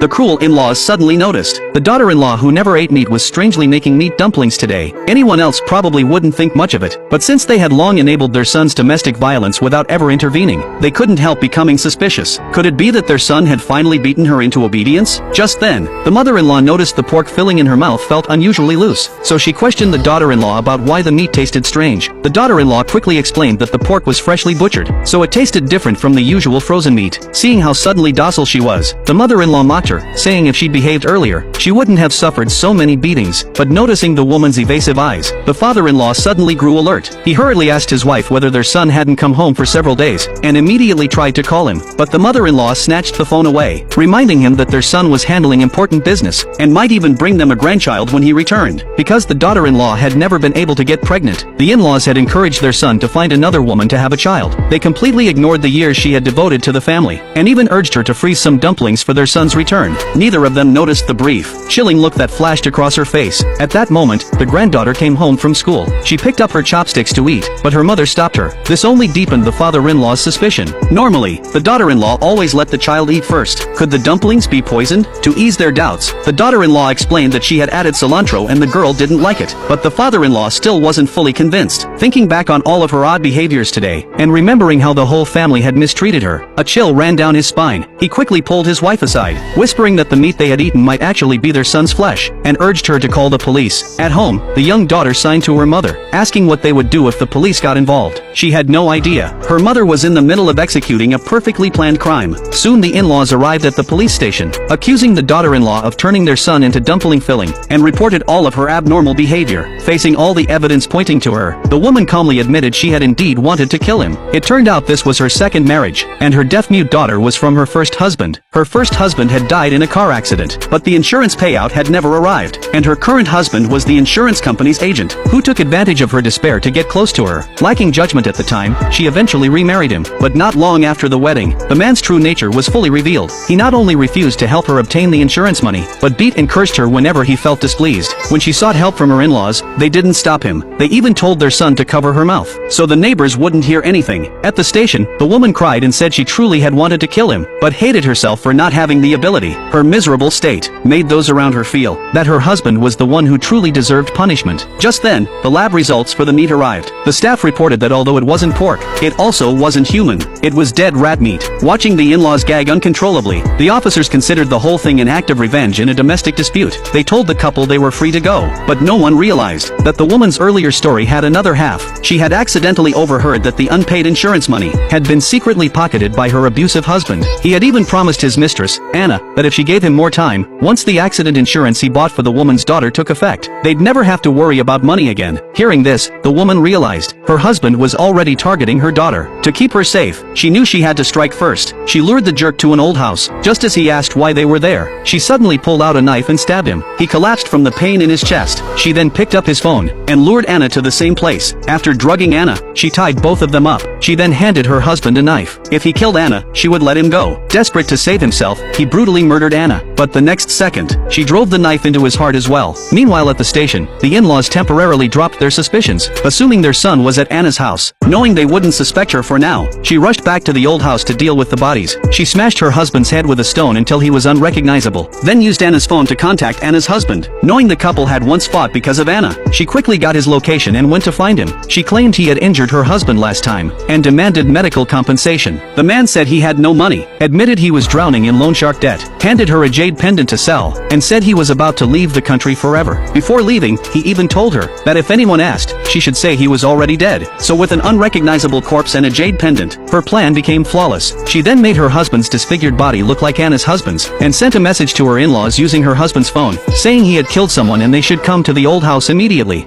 The cruel in-laws suddenly noticed. The daughter-in-law who never ate meat was strangely making meat dumplings today. Anyone else probably wouldn't think much of it, but since they had long enabled their son's domestic violence without ever intervening, they couldn't help becoming suspicious. Could it be that their son had finally beaten her into obedience? Just then, the mother-in-law noticed the pork filling in her mouth felt unusually loose, so she questioned the daughter-in-law about why the meat tasted strange. The daughter-in-law quickly explained that the pork was freshly butchered, so it tasted different from the usual frozen meat. Seeing how suddenly docile she was, the mother-in-law mocked her, saying if she'd behaved earlier, she wouldn't have suffered so many beatings. But noticing the woman's evasive eyes, the father-in-law suddenly grew alert. He hurriedly asked his wife whether their son hadn't come home for several days, and immediately tried to call him, but the mother-in-law snatched the phone away, reminding him that their son was handling important business, and might even bring them a grandchild when he returned. Because the daughter-in-law had never been able to get pregnant, the in-laws had encouraged their son to find another woman to have a child. They completely ignored the years she had devoted to the family, and even urged her to freeze some dumplings for their son's return. Neither of them noticed the brief, chilling look that flashed across her face. At that moment, the granddaughter came home from school. She picked up her chopsticks to eat, but her mother stopped her. This only deepened the father-in-law's suspicion. Normally, the daughter-in-law always let the child eat first. Could the dumplings be poisoned? To ease their doubts, the daughter-in-law explained that she had added cilantro and the girl didn't like it. But the father-in-law still wasn't fully convinced. Thinking back on all of her odd behaviors today, and remembering how the whole family had mistreated her, a chill ran down his spine. He quickly pulled his wife aside, whispering that the meat they had eaten might actually be their son's flesh, and urged her to call the police. At home, the young daughter signed to her mother, asking what they would do if the police got involved. She had no idea. Her mother was in the middle of executing a perfectly planned crime. Soon the in-laws arrived at the police station, accusing the daughter-in-law of turning their son into dumpling filling, and reported all of her abnormal behavior. Facing all the evidence pointing to her, the woman calmly admitted she had indeed wanted to kill him. It turned out this was her second marriage, and her deaf-mute daughter was from her first husband. Her first husband had died in a car accident, but the insurance payout had never arrived, and her current husband was the insurance company's agent, who took advantage of her despair to get close to her. Lacking judgment at the time, she eventually remarried him, but not long after the wedding, the man's true nature was fully revealed. He not only refused to help her obtain the insurance money, but beat and cursed her whenever he felt displeased. When she sought help from her in-laws, they didn't stop him. They even told their son to cover her mouth, so the neighbors wouldn't hear anything. At the station, the woman cried and said she truly had wanted to kill him, but hated herself for not having the ability. Her miserable state made those around her feel that her husband was the one who truly deserved punishment. Just then, the lab results for the meat arrived. The staff reported that although it wasn't pork, it also wasn't human. It was dead rat meat. Watching the in-laws gag uncontrollably, the officers considered the whole thing an act of revenge in a domestic dispute. They told the couple they were free to go, but no one realized that the woman's earlier story had another half. She had accidentally overheard that the unpaid insurance money had been secretly pocketed by her abusive husband. He had even promised his mistress, Anna, that if she gave him more time, once the accident insurance he bought for the woman's daughter took effect, they'd never have to worry about money again. Hearing this, the woman realized her husband was already targeting her daughter. To keep her safe, she knew she had to strike first. She lured the jerk to an old house, just as he asked why they were there. She suddenly pulled out a knife and stabbed him. He collapsed from the pain in his chest. She then picked up his phone and lured Anna to the same place. After drugging Anna, she tied both of them up. She then handed her husband a knife. If he killed Anna, she would let him go. Desperate to save himself, he brutally murdered Anna. But the next second, she drove the knife into his heart as well. Meanwhile at the station, the in-laws temporarily dropped their suspicions, assuming their son was at Anna's house. Knowing they wouldn't suspect her for now, she rushed back to the old house to deal with the bodies. She smashed her husband's head with a stone until he was unrecognizable, then used Anna's phone to contact Anna's husband. Knowing the couple had once fought because of Anna, she quickly got his location and went to find him. She claimed he had injured her husband last time, and demanded medical compensation. The man said he had no money, admitted he was drowning in loan shark debt, handed her a jade pendant to sell, and said he was about to leave the country forever. Before leaving, he even told her that if anyone asked, she should say he was already dead. So with an unrecognizable corpse and a jade pendant, her plan became flawless. She then made her husband's disfigured body look like Anna's husband's, and sent a message to her in-laws using her husband's phone, saying he had killed someone and they should come to the old house immediately.